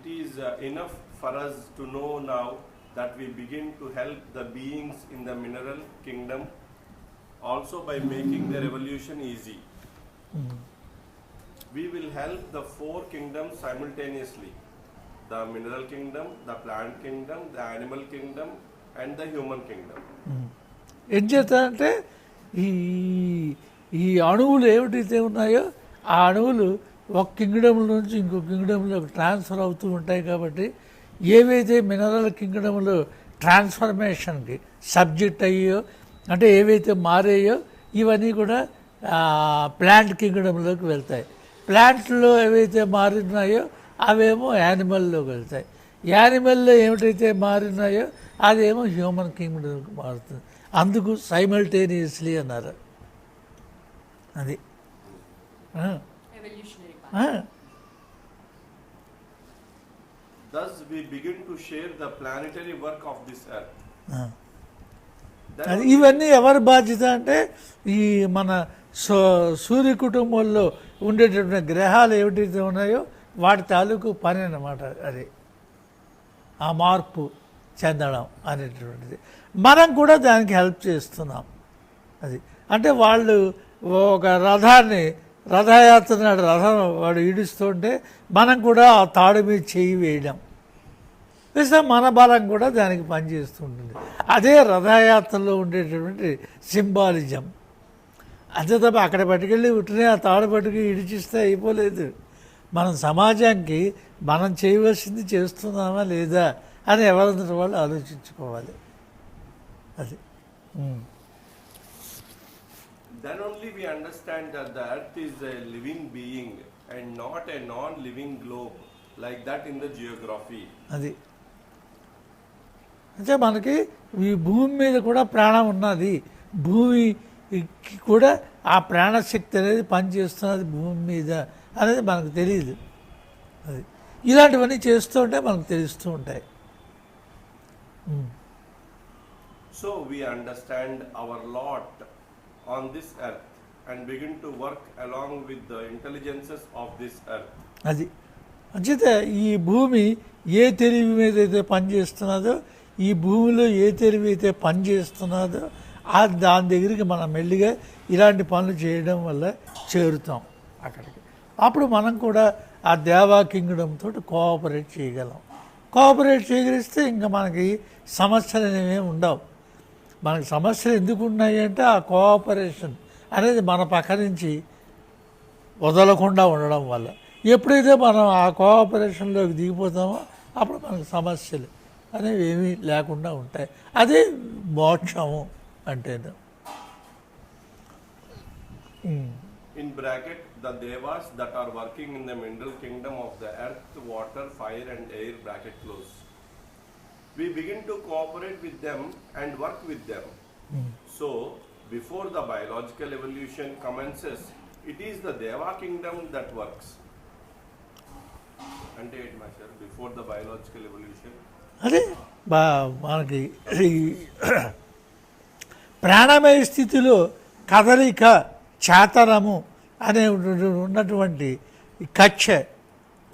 it is enough for us to know now that we begin to help the beings in the mineral kingdom also by making their evolution easy. We will help the four kingdoms simultaneously: the mineral kingdom, the plant kingdom, the animal kingdom, and the human kingdom. ఏం చేస్తారంటే ఈ ఈ అణువులు ఏమిటైతే ఉన్నాయో ఆ అణువులు ఒక Kingdom నుంచి ఇంకో కింగ్డమ్లోకి ట్రాన్స్ఫర్ అవుతూ ఉంటాయి. కాబట్టి ఏవైతే మినరల్ కింగ్డమ్లో ట్రాన్స్ఫర్మేషన్కి సబ్జెక్ట్ అయ్యో అంటే ఏవైతే మారాయో ఇవన్నీ కూడా ప్లాంట్ కింగ్డమ్లోకి వెళ్తాయి. ప్లాంట్లో ఏవైతే మారినాయో అవేమో యానిమల్లోకి వెళ్తాయి. యానిమల్లో ఏమిటైతే మారినాయో అదేమో హ్యూమన్ కింగ్డమ్కి మారుతుంది. అందుకు సైమల్టేనియస్లీ అన్నారు. అది Thus we begin to share the planetary work of this earth. అది ఇవన్నీ ఎవరి బాధ్యత అంటే ఈ మన సూర్య కుటుంబంలో ఉండేటటువంటి గ్రహాలు ఏమిటైతే ఉన్నాయో వాటి తాలూకు పని అన్నమాట. అది ఆ మార్పు చెందడం అనేటువంటిది మనం కూడా దానికి హెల్ప్ చేస్తున్నాం. అది అంటే వాళ్ళు ఒక రథయాత్ర నాడు రథం వాడు ఈడుస్తుంటే మనం కూడా ఆ తాడు మీద చేయి వేయడం వేస్తే మన బలం కూడా దానికి పనిచేస్తుంటుంది. అదే రథయాత్రలో ఉండేటటువంటి సింబాలిజం. అంతే తప్ప అక్కడ పట్టుకెళ్ళి ఉట్టినే ఆ తాడు పట్టుకు ఇడిచిస్తే అయిపోలేదు. మనం సమాజానికి మనం చేయవలసింది చేస్తున్నామా లేదా అని ఎవరంతటి వాళ్ళు ఆలోచించుకోవాలి. అది Then only we understand that the earth is a living being and not a non-living globe like that in the geography. అది అంటే మనకి ఈ భూమి మీద కూడా ప్రాణం ఉన్నది. భూమికి కూడా ఆ ప్రాణశక్తి అనేది పనిచేస్తున్నది భూమి మీద అనేది మనకు తెలియదు. అది ఇలాంటివన్నీ చేస్తూ ఉంటే మనకు తెలుస్తూ ఉంటాయి. So we understand our lot on this earth and begin to work along with the intelligences of this earth. అది అంచేత ఈ భూమి ఏ తెలివి మీద అయితే పనిచేస్తున్నదో ఈ భూమిలో ఏ తెలివి అయితే పనిచేస్తున్నదో దాని దగ్గరికి మనం మెల్లిగా ఇలాంటి పనులు చేయడం వల్ల చేరుతాం అక్కడికి. అప్పుడు మనం కూడా ఆ దేవా కింగ్డమ్ తోటి కోఆపరేట్ చేయగలం. కోఆపరేట్ చేయగలిస్తే ఇంకా మనకి సమస్యలు అనేవి ఉండవు. మనకి సమస్యలు ఎందుకు ఉన్నాయి అంటే ఆ కోఆపరేషన్ అనేది మన పక్క నుంచి వదలకుండా ఉండడం వల్ల. ఎప్పుడైతే మనం ఆ కోఆపరేషన్లోకి దిగిపోతామో అప్పుడు మనకు సమస్యలు అనేవి ఏమీ లేకుండా ఉంటాయి. అదే మోక్షము అంటే. In bracket, the devas that are working in the mineral kingdom of the earth, water, fire and air, bracket close. We begin to cooperate with them and work with them. So, before the biological evolution commences, it is the Deva kingdom that works. అంటే ఏంటి master before the biological evolution? అదే మనకి ప్రాణమయ స్థితిలో కదలిక చేతనము అనే ఉన్నటువంటి కక్ష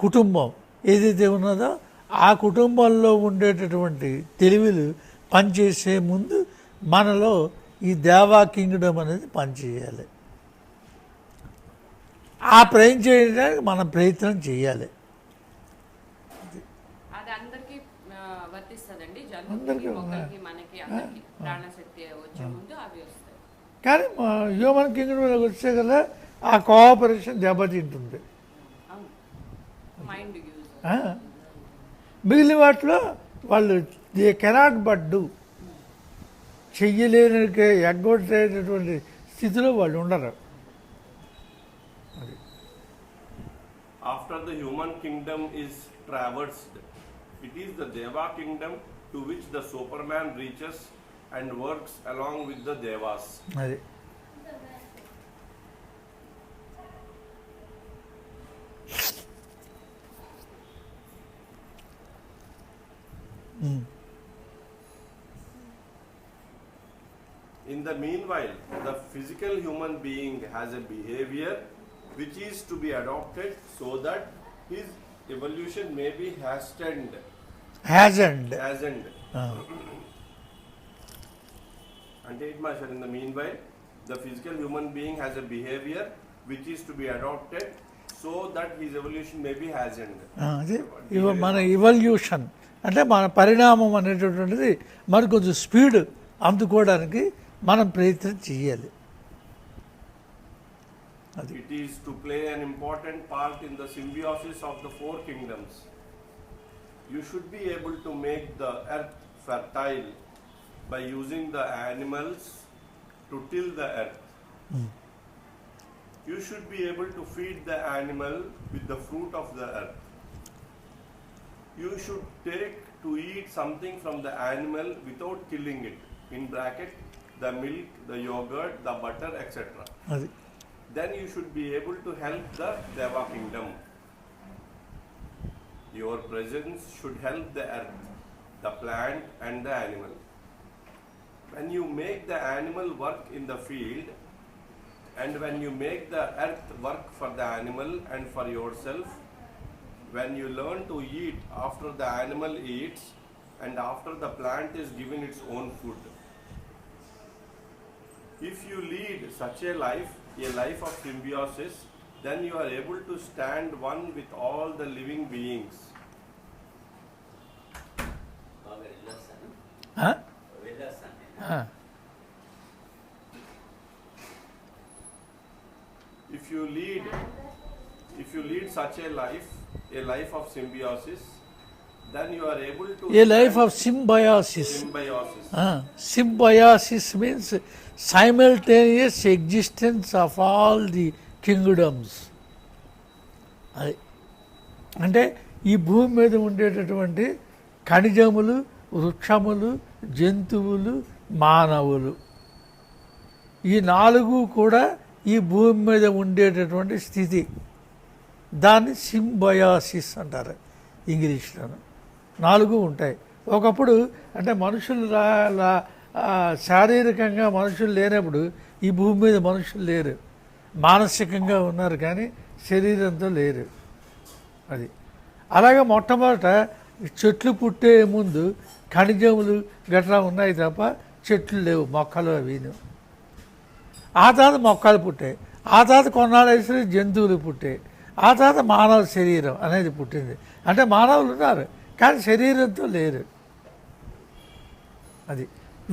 కుటుంబం ఏదైతే ఉన్నదో ఆ కుటుంబంలో ఉండేటటువంటి తెలివిలు పనిచేసే ముందు మనలో ఈ దేవా కింగ్డమ్ అనేది పనిచేయాలి. ఆ ప్రయత్నం చేయడానికి మనం ప్రయత్నం చేయాలి. కానీ హ్యూమన్ కింగ్డమ్లోకి వచ్చే కదా ఆ కోఆపరేషన్ దెబ్బతింటుంది. మిగిలిన వాటిలో వాళ్ళు దే కెనాట్ బట్ డూ చెయ్యలేని ఎగ్గొట్టేటటువంటి స్థితిలో వాళ్ళు ఉండరు. After the human kingdom is traversed, it is the Deva kingdom to which the Superman reaches and works along with the Devas. అది In the meanwhile, the physical human being has a behavior which is to be adopted so that his evolution may be hastened. హ్యాజండ్ Hasn't. And it must, in the meanwhile, the physical human being has a behavior which is to be adopted so that his evolution may be hastened. అది మన evolution అంటే మన పరిణామం అనేటటువంటిది మరి కొంచెం speed అందుకోవడానికి మనం ప్రయత్నం చేయాలి. It is to play an important part in the symbiosis of the four kingdoms. You should be able to make the earth fertile by using the animals to till the earth. You should be able to feed the animal with the fruit of the earth. You should take to eat something from the animal without killing it. In bracket, the milk, the yogurt, the butter, etc. అది Then you should be able to help the Deva kingdom. Your presence should help the earth, the plant and the animal. When you make the animal work in the field, and when you make the earth work for the animal and for yourself, when you learn to eat after the animal eats and after the plant is given its own food. If you lead such a life of symbiosis, then you are able to stand one with all the living beings. ఆ? ఆ. If you lead such a life of symbiosis, then you are able to A life of Symbiosis. symbiosis. Symbiosis means simultaneous existence of all the kingdoms. అది అంటే ఈ భూమి మీద ఉండేటటువంటి ఖనిజములు, వృక్షములు, జంతువులు, మానవులు, ఈ నాలుగు కూడా ఈ భూమి మీద ఉండేటటువంటి స్థితి, దాన్ని సింబయాసిస్ అంటారు ఇంగ్లీష్లోను. నాలుగు ఉంటాయి. ఒకప్పుడు అంటే మనుషులు శారీరకంగా మనుషులు లేనప్పుడు ఈ భూమి మీద మనుషులు లేరు, మానసికంగా ఉన్నారు కానీ శరీరంతో లేరు. అది అలాగే మొట్టమొదట చెట్లు పుట్టే ముందు ఖనిజములు గట్రా ఉన్నాయి తప్ప చెట్లు లేవు, మొక్కలు అవిను. ఆ తర్వాత మొక్కలు పుట్టాయి, ఆ తర్వాత కొన్నాళ్ళు వేసరికి జంతువులు పుట్టాయి, ఆ తర్వాత మానవ శరీరం అనేది పుట్టింది. అంటే మానవులు ఉన్నారు కానీ శరీరంతో లేరు. అది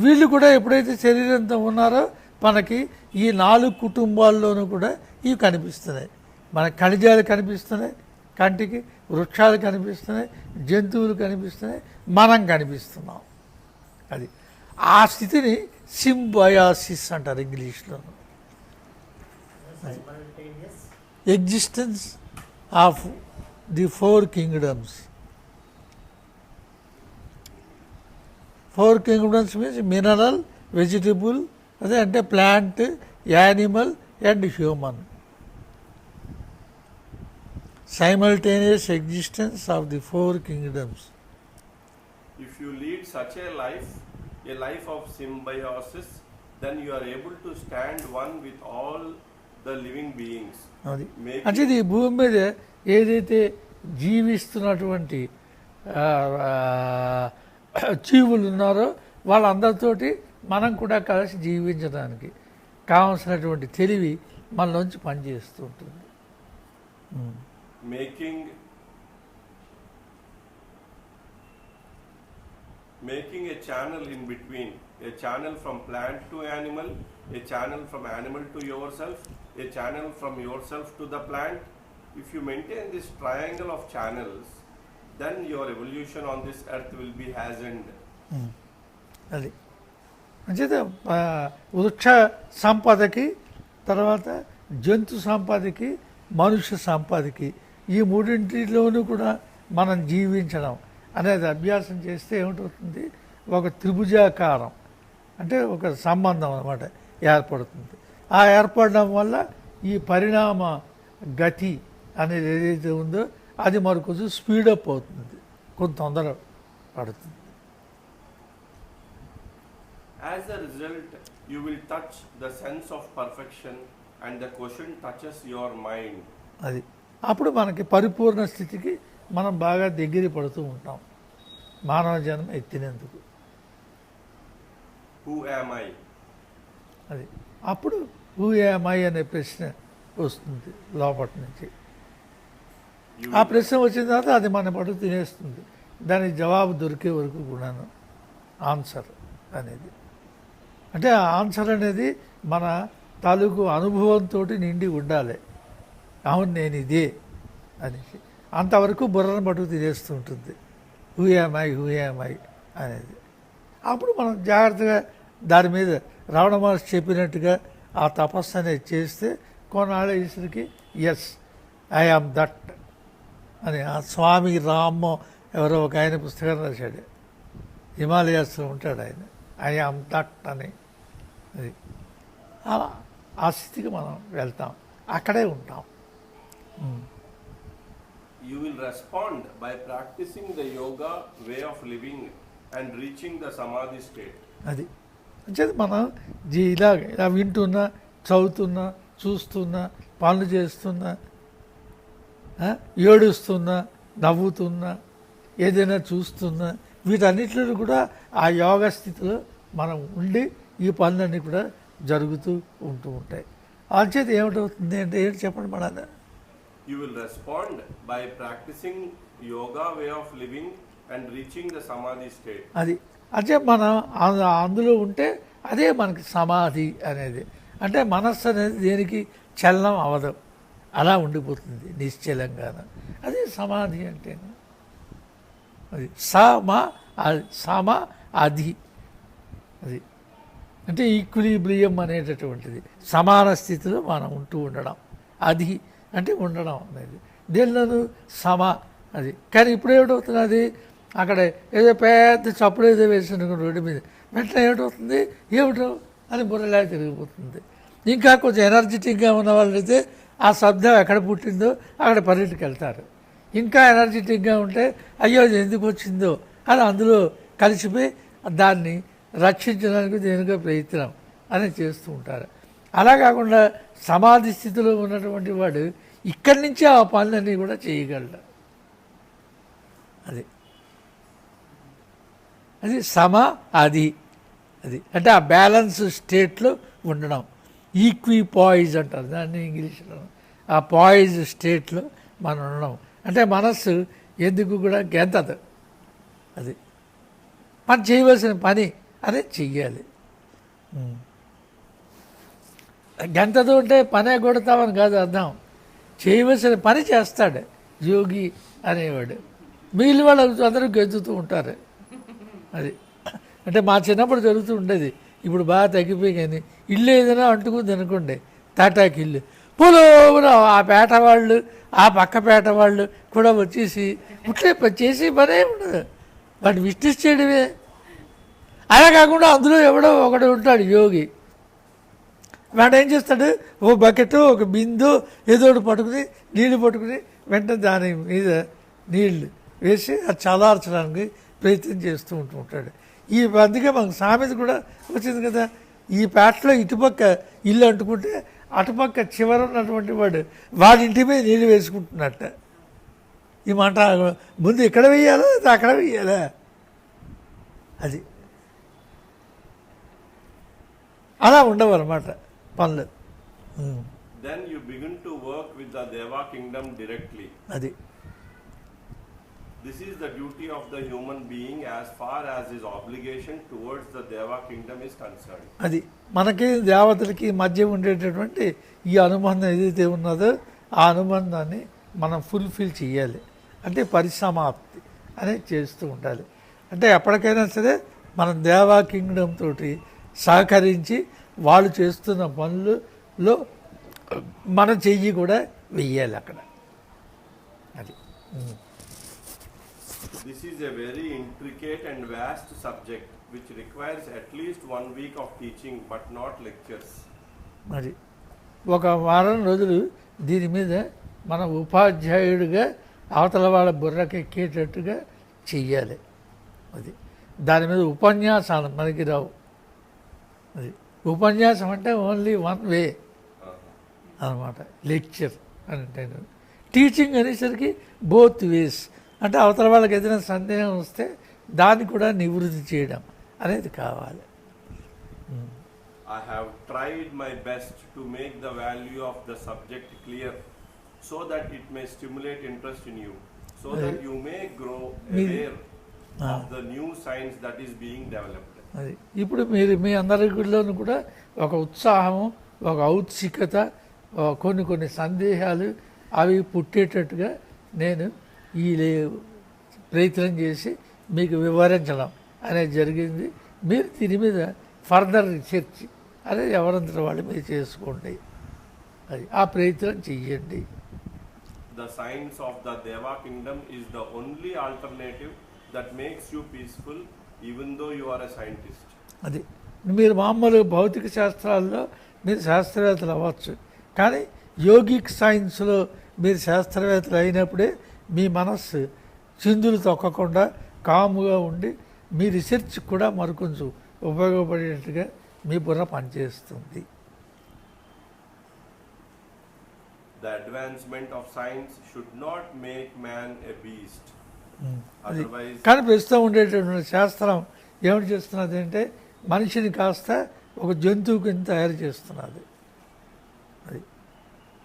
వీళ్ళు కూడా ఎప్పుడైతే శరీరంతో ఉన్నారో మనకి ఈ 4 కుటుంబాల్లోనూ కూడా ఇవి కనిపిస్తున్నాయి. మన ఖనిజాలు కనిపిస్తున్నాయి కంటికి, వృక్షాలు కనిపిస్తున్నాయి, జంతువులు కనిపిస్తున్నాయి, మనం కనిపిస్తున్నాం. అది ఆ స్థితిని సింబయాసిస్ అంటారు ఇంగ్లీష్లో. Existence of the 4 kingdoms. 4 kingdoms means mineral, vegetable, అదే అంటే plant, animal and human. Simultaneous existence of the 4 kingdoms. If you lead such a life of symbiosis, then you are able to stand one with all the living beings. అది అంటే ఈ భూమి మీద ఏదైతే జీవిస్తున్నటువంటి జీవులు ఉన్నారో వాళ్ళందరితోటి మనం కూడా కలిసి జీవించడానికి కావాల్సినటువంటి తెలివి మనలోంచి పనిచేస్తూ ఉంటుంది. Making a channel in between, a channel from plant to animal, a channel from animal to yourself, a channel from yourself to the plant. If you maintain this triangle of channels, then your evolution on this earth will be hastened. అది అంచేత వృక్ష సంపదకి, తర్వాత జంతు సంపదకి, మనుష్య సంపదకి, ఈ మూడింటిలోనూ కూడా మనం జీవించడం అనేది అభ్యాసం చేస్తే ఏమిటవుతుంది, ఒక త్రిభుజాకారం అంటే ఒక సంబంధం అన్నమాట ఏర్పడుతుంది. ఆ ఏర్పడడం వల్ల ఈ పరిణామ గతి అనేది ఏదైతే ఉందో అది మరి కొంచెం స్పీడప్ అవుతుంది, కొంత తొందర పడుతుంది. As a result, you will touch the sense of perfection and the quotient touches your mind. అది అప్పుడు మనకి పరిపూర్ణ స్థితికి మనం బాగా దగ్గర పడుతూ ఉంటాం మానవ జన్మ ఎత్తినందుకు. Who am I? అది అప్పుడు హూ యామ్ ఐ అనే ప్రశ్న వస్తుంది లోపటి నుంచి. You ఆ will- ప్రశ్న వచ్చిన తర్వాత అది మన పట్టు తినేస్తుంది. దానికి జవాబు దొరికే వరకు కూడాను ఆన్సర్ అనేది, అంటే ఆ ఆన్సర్ అనేది మన తాలూకు అనుభవంతో నిండి ఉండాలి. అవును నేను ఇదే అనేసి అంతవరకు బుర్రను పట్టుకు తినేస్తూ ఉంటుంది హూ యామ్ ఐ అనేది. అప్పుడు మనం జాగ్రత్తగా దాని మీద రమణ మహర్షి చెప్పినట్టుగా ఆ తపస్సు అనేది చేస్తే కొన్నాళ్ళ ఈశ్వరికి ఎస్ ఐ ఆమ్ దట్ అని ఆ స్వామి రామ్మో ఎవరో ఒక ఆయన పుస్తకం రాశాడు, హిమాలయాస్లో ఉంటాడు ఆయన, ఐ ఆమ్ దట్ అని. అది ఆ స్థితికి మనం వెళ్తాం, అక్కడే ఉంటాం. You will respond by practicing the yoga way of living and reaching the samadhi state. అది అంటే మనం ఇలా వింటున్నా, చదువుతున్నా, చూస్తున్నా, పనులు చేస్తున్నా, ఏడుస్తున్నా, నవ్వుతున్నా, ఏదైనా చూస్తున్నా, వీటన్నిటిలో కూడా ఆ యోగ స్థితిలో మనం ఉండి ఈ పనులన్నీ కూడా జరుగుతూ ఉంటూ ఉంటాయి. అంచేత ఏమిటవుతుంది అంటే ఏంటి చెప్పండి మన You will respond by practicing yoga way of living and reaching the samadhi state. అది అంటే మనం అందులో ఉంటే అదే మనకి సమాధి అనేది. అంటే మనస్సు అనేది దేనికి చలనం అవదు, అలా ఉండిపోతుంది నిశ్చలంగా. అదే సమాధి అంటే. అది సమ అది అది అంటే ఈక్విలిబ్రియం అనేటటువంటిది సమాన స్థితిలో మనం ఉంటూ ఉండడం. అది అంటే ఉండడం అనేది దేనిలోనూ అది. కానీ ఇప్పుడు ఏమిటవుతుంది, అక్కడ ఏదో పెద్ద చప్పుడు ఏదో వేసిన రోడ్డు మీద వెంటనే ఏమిటవుతుంది, ఏమిటో అని బుర్రలా తిరిగిపోతుంది. ఇంకా కొంచెం ఎనర్జెటిక్గా ఉన్న వాళ్ళైతే ఆ శబ్దం ఎక్కడ పుట్టిందో అక్కడ పర్యటనకి వెళ్తారు. ఇంకా ఎనర్జెటిక్గా ఉంటే అయ్యో అది ఎందుకు వచ్చిందో అని అందులో కలిసిపోయి దాన్ని రక్షించడానికి దేనికో ప్రయత్నం అని చేస్తూ ఉంటారు. అలా కాకుండా సమాధి స్థితిలో ఉన్నటువంటి వాడు ఇక్కడి నుంచే ఆ పనులన్నీ కూడా చేయగలడు. అది అది అంటే ఆ బ్యాలెన్స్ స్టేట్లో ఉండడం. ఈక్విపాయిజ్ అంటారు దాన్ని ఇంగ్లీష్లో. ఆ పాయిజ్ స్టేట్లో మనం ఉండడం అంటే మనస్సు ఎందుకు కూడా గెంతదు. అది మనం చేయవలసిన పని అదే చెయ్యాలి. గంటతో ఉంటే పనే కొడతామని కాదు అర్థం, చేయవలసిన పని చేస్తాడు యోగి అనేవాడు. మిగిలిన వాళ్ళు అందరూ గెంతుతూ ఉంటారు. అది అంటే మా చిన్నప్పుడు జరుగుతూ ఉండేది, ఇప్పుడు బాగా తగ్గిపోయి. కానీ ఇల్లు ఏదైనా అంటుకుంది అనుకోండి, తాటాకి ఇల్లు పొలోలో ఆ పేట వాళ్ళు ఆ పక్క పేట వాళ్ళు కూడా వచ్చేసి ఉట్లే చేసి పనే ఉండదు, వాటి విట్నెస్ చేయడమే. అలా కాకుండా అందులో ఎవడో ఒకడు ఉంటాడు యోగి, వాడు ఏం చేస్తాడు, ఓ బకెట్ ఒక బిందు ఏదో ఒకటి పట్టుకుని నీళ్ళు పట్టుకుని వెంటనే దాని మీద నీళ్ళు వేసి అది చల్లార్చడానికి ప్రయత్నం చేస్తూ ఉంటాడు. ఈ అందుకే మనకు సామెత కూడా వచ్చింది కదా, ఈ పేటలో ఇటుపక్క ఇల్లు అంటుకుంటే అటుపక్క చివర ఉన్నటువంటి వాడి ఇంటి మీద నీళ్ళు వేసుకుంటున్నట్ట. ఈ మాట ముందు ఇక్కడ వేయాలా అక్కడ వేయాలా, అది అలా ఉండవు అన్నమాట పనులు. Then you begin to work with the Deva kingdom directly. అది This is the duty of the human being as far as his obligation towards the Deva kingdom is concerned. అది మనకి దేవతలకి మధ్య ఉండేటటువంటి ఈ అనుబంధం ఏదైతే ఉన్నదో ఆ అనుబంధాన్ని మనం ఫుల్ఫిల్ చేయాలి. అంటే పరిసమాప్తి అనేది చేస్తూ ఉండాలి. అంటే ఎప్పటికైనా సరే మనం దేవా కింగ్డమ్ తోటి సహకరించి వాళ్ళు చేస్తున్న పనులలో మన చెయ్యి కూడా వెయ్యాలి అక్కడ. అది This is a very intricate and vast subject which requires at least 1 week of teaching but not lectures. మరి ఒక వారం రోజులు దీని మీద మన ఉపాధ్యాయుడిగా అవతల వాళ్ళ బుర్రకెక్కేటట్టుగా చెయ్యాలి. అది దాని మీద ఉపన్యాసాలు మనకి రావు. అది ఉపన్యాసం అంటే ఓన్లీ వన్ వే అన్నమాట, లెక్చర్ అంటే. టీచింగ్ అనేసరికి బోత్ వేస్, అంటే అవతల వాళ్ళకి ఏదైనా సందేహం వస్తే దాన్ని కూడా నివృత్తి చేయడం అనేది కావాలి. I have tried my best to make the value of the subject clear so that it may stimulate interest in you, so that you may grow aware of the new science that is being developed. అది ఇప్పుడు మీరు మీ అందరిలోనూ కూడా ఒక ఉత్సాహం, ఒక ఔత్సుకత, కొన్ని సందేహాలు అవి పుట్టేటట్టుగా నేను ఈ ప్రయత్నం చేసి మీకు వివరించడం అనేది జరిగింది. మీరు దీని మీద ఫర్దర్ రీసెర్చ్ అనేది ఎవరంతటి వాళ్ళు మీరు చేసుకోండి, అది ఆ ప్రయత్నం చెయ్యండి. The science of the Deva kingdom is the only alternative that makes you peaceful even though you are a scientist. అది మీరు మామూలు భౌతిక శాస్త్రాల్లో మీరు శాస్త్రవేత్తలు అవ్వచ్చు, కానీ యోగిక్ సైన్స్లో మీరు శాస్త్రవేత్తలు అయినప్పుడే మీ మనస్సు చిందులు తొక్కకుండా కాముగా ఉండి మీ రీసెర్చ్ కూడా మరికొంచెం ఉపయోగపడేట్టుగా మీ బుర్ర పనిచేస్తుంది. The advancement of science should not make man a beast. అది Otherwise, కానీ ప్రస్తుతం ఉండేటటువంటి శాస్త్రం ఏమిటి చేస్తున్నది అంటే మనిషిని కాస్త ఒక జంతువు కింద తయారు చేస్తున్నది. అది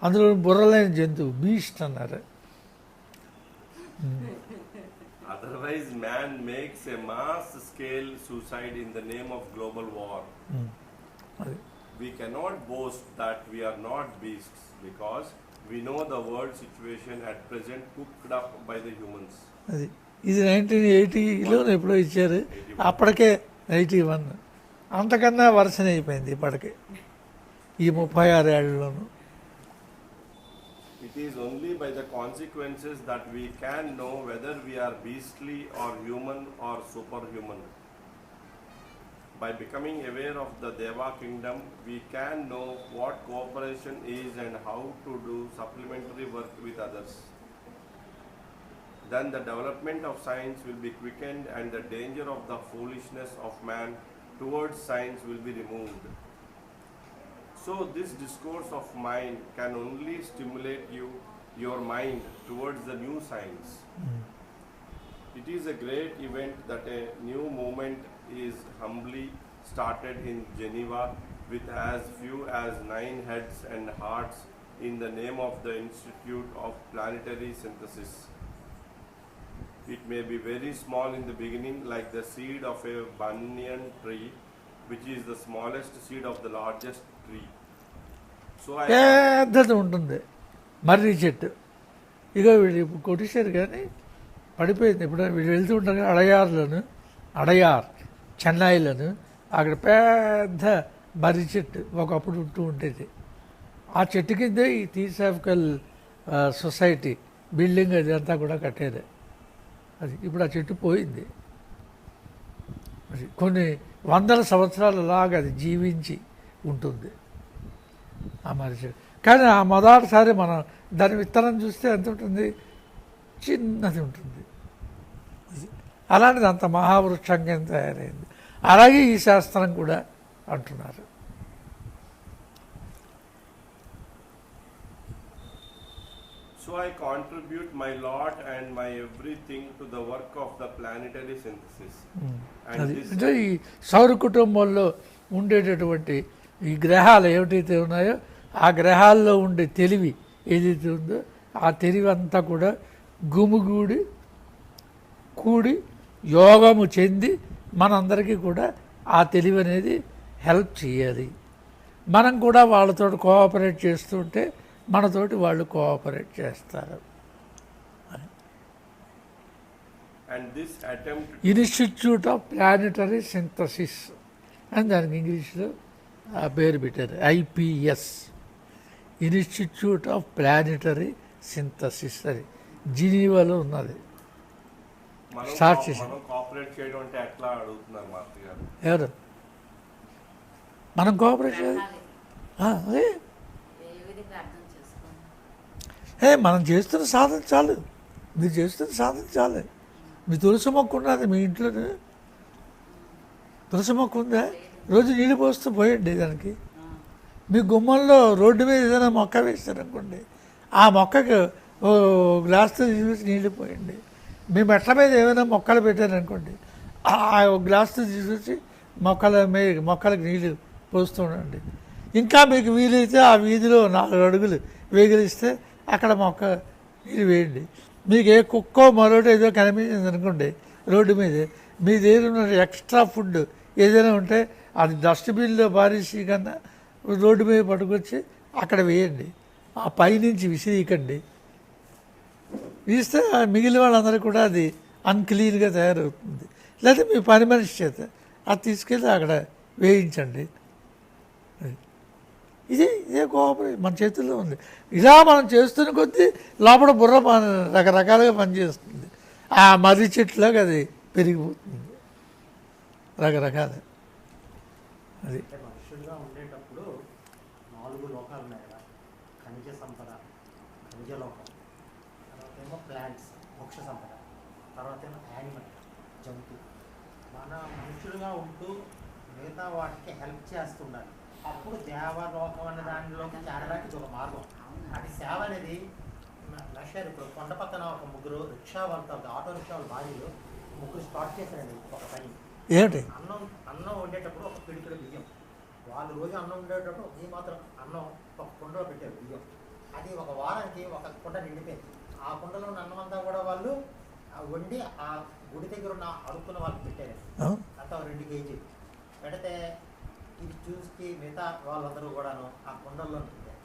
అందులో బుర్రలేని జంతువు బీస్ట్ అన్నారు. otherwise man makes a mass scale suicide in the name of global war. అది We cannot boast that we are not beasts because we know the world situation at present cooked up by the humans. అది ఇది 1980లో ఎప్పుడో ఇచ్చారు, అప్పటికే 81, అంతకన్నా version అయిపోయింది ఇప్పటికే ఈ 36 ఏళ్లలోనూ. It is only by the consequences that we can know whether we are beastly or human or superhuman. By becoming aware of the Deva kingdom, we can know what cooperation is and how to do supplementary work with others. Then the development of science will be quickened and the danger of the foolishness of man towards science will be removed. So this discourse of mine can only stimulate your mind towards the new science. It is a great event that a new movement is humbly started in Geneva with as few as 9 heads and hearts in the name of the Institute of Planetary Synthesis. It may be very small in the beginning, like the seed of a banyan tree, which is the smallest seed of the largest tree. So I పెద్దది ఉంటుంది మర్రి చెట్టు, ఇక వీళ్ళు ఇప్పుడు కొట్టేశారు కానీ పడిపోయింది. ఇప్పుడు వీళ్ళు వెళ్తూ ఉంటారు కదా అడయార్ చెన్నైలోను, అక్కడ పెద్ద మర్రి చెట్టు ఒకప్పుడు ఉంటూ ఉండేది. ఆ చెట్టు కిందే ఈ థియోసాఫికల్ సొసైటీ బిల్డింగ్ అది అంతా కూడా కట్టేది. అది ఇప్పుడు ఆ చెట్టు పోయింది. అది కొన్ని వందల సంవత్సరాలలాగా అది జీవించి ఉంటుంది ఆ మర్రి చెట్టు. కానీ ఆ మొదటిసారి మనం దాని విత్తనం చూస్తే ఎంత ఉంటుంది, చిన్నది ఉంటుంది. అలాంటిది అంత మహావృక్షంగా తయారైంది. అలాగే ఈ శాస్త్రం కూడా అంటున్నారు. So I contribute my lot and my everything to the work of the planetary synthesis. And అది this అంటే ఈ సౌర కుటుంబంలో ఉండేటటువంటి ఈ గ్రహాలు ఏమిటైతే ఉన్నాయో ఆ గ్రహాల్లో ఉండే తెలివి ఏదైతే ఉందో ఆ తెలివి అంతా కూడా గుమిగూడి కూడి యోగము చెంది మనందరికీ కూడా ఆ తెలివి అనేది హెల్ప్ చేయాలి. మనం కూడా వాళ్ళతో కోఆపరేట్ చేస్తుంటే మనతోటి వాళ్ళు కోఆపరేట్ చేస్తారు. and this attempt institute of planetary synthesis అని దానికి ఇంగ్లీష్లో ఆ పేరు పెట్టారు, IPS, institute of planetary synthesis. అది జినీవాలో ఉన్నది. స్టార్ట్ చేశారు. మనం కోఆపరేట్ చేయడం అంటే ఎట్లా అడుగుతున్నారు మాస్టర్ గారు? ఎవరు మనం కోఆపరేట్ చేయాలి? అదే మనం చేస్తున్న సాధన చాలు, మీరు చేస్తున్న సాధన చాలు. మీ తులసి మొక్క ఉన్నది మీ ఇంట్లో, తులసి మొక్క ఉందా? రోజు నీళ్ళు పోస్తూ పోయండి దానికి. మీ గుమ్మంలో రోడ్డు మీద ఏదైనా మొక్క వేస్తారనుకోండి, ఆ మొక్కకు ఓ గ్లాస్తో తీసుకొచ్చి నీళ్ళు పోయండి. మీ మెట్ల మీద ఏమైనా మొక్కలు పెట్టారనుకోండి, ఆ గ్లాస్తో తీసుకొచ్చి మొక్కలకు నీళ్ళు పోస్తూ ఉండండి. ఇంకా మీకు వీలైతే ఆ వీధిలో 4 అడుగులు వేగిలిస్తే అక్కడ మొక్క నీళ్ళు వేయండి. మీకు ఏ కుక్కో మరోటో ఏదో కనిపించింది అనుకోండి రోడ్డు మీద, మీ దగ్గర ఉన్న ఎక్స్ట్రా ఫుడ్ ఏదైనా ఉంటే అది డస్ట్బిన్లో బారేసి కన్నా రోడ్డు మీద పట్టుకొచ్చి అక్కడ వేయండి. ఆ పైనుంచి విసిరీకండి. వీస్తే మిగిలిన వాళ్ళందరూ కూడా అది అన్క్లీన్గా తయారవుతుంది. లేదా మీ పని మనిషి చేత అది తీసుకెళ్ళి అక్కడ వేయించండి. ఇదే కోఆపరేషన్ మన చేతుల్లో ఉంది. ఇలా మనం చేస్తున్న కొద్దీ లోపల బుర్ర రకరకాలుగా పనిచేస్తుంది. ఆ మర్రి చెట్టులాగా అది పెరిగిపోతుంది రకరకాల. అది మనుషులుగా ఉండేటప్పుడు 4 లోకాలు ఉన్నాయి కదా, ఖనిజ సంపద, ఖనిజ లోకం, తర్వాత ఏమో ప్లాంట్స్ మోక్ష సంపద, తర్వాత ఏమో యానిమల్ జంతు. మన మనుషులుగా ఉంటూ మిగతా వాటికి హెల్ప్ చేస్తుండాలి. అప్పుడు దేవలోకం అనే దానిలోకి చేరడానికి ఇది ఒక మార్గం. అది సేవ అనేది నషారు. ఇప్పుడు కొండ పక్కన ఒక 3 రిక్షా వాళ్ళతో ఆటో రిక్షా వాళ్ళ భార్యలు 3 స్టార్ట్ చేశారండి ఒక పని. ఏమిటి? అన్నం వండేటప్పుడు ఒక పిడికిడ బియ్యం, వాళ్ళు రోజు అన్నం వండేటప్పుడు ఈ మాత్రం అన్నం ఒక కుండలో పెట్టారు బియ్యం. అది ఒక వారానికి ఒక కుండ నిండిపోయింది. ఆ కుండలో ఉన్న అన్నం అంతా కూడా వాళ్ళు వండి ఆ గుడి దగ్గర ఉన్న అడుక్కున్న వాళ్ళకి పెట్టారు. అంతా 2 కేజీలు పెడితే ఇది చూసి మిగతా వాళ్ళందరూ కూడాను ఆ కుండల్లో పెట్టారు.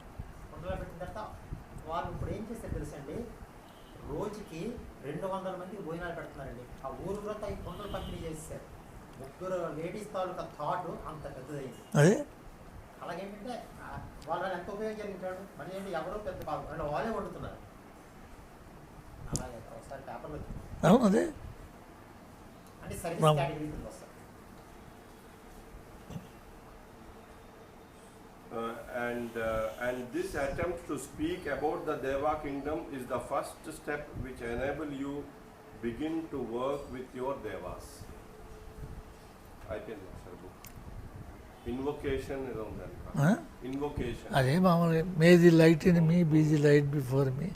కుండలో పెట్టిన తర్వాత వాళ్ళు ఇప్పుడు ఏం చేస్తారు తెలుసండి, రోజుకి 200 మందికి భోజనాలు పెడుతున్నారండి. ఆ ఊరిలో ఈ కుండలు పంపిణీ చేస్తారు. 3 లేడీస్ తాలూకా థాట్ అంత పెద్దదైంది. అలాగేంటంటే వాళ్ళని ఎంత ఉపయోగం జరిగించాడు. మళ్ళీ ఏంటి ఎవరో పెద్ద పాల్గొన వాళ్ళే వండుతున్నారు. అలాగే ఒకసారి పేపర్లో అదే అంటే సర్వీస్ కేటగిరీ వస్తారు. And this attempt to speak about the Deva kingdom is the first step which enable you begin to work with your devas. I can invocation is on that. Invocation. అదే మామూలుగా may the light in me, be the light before me.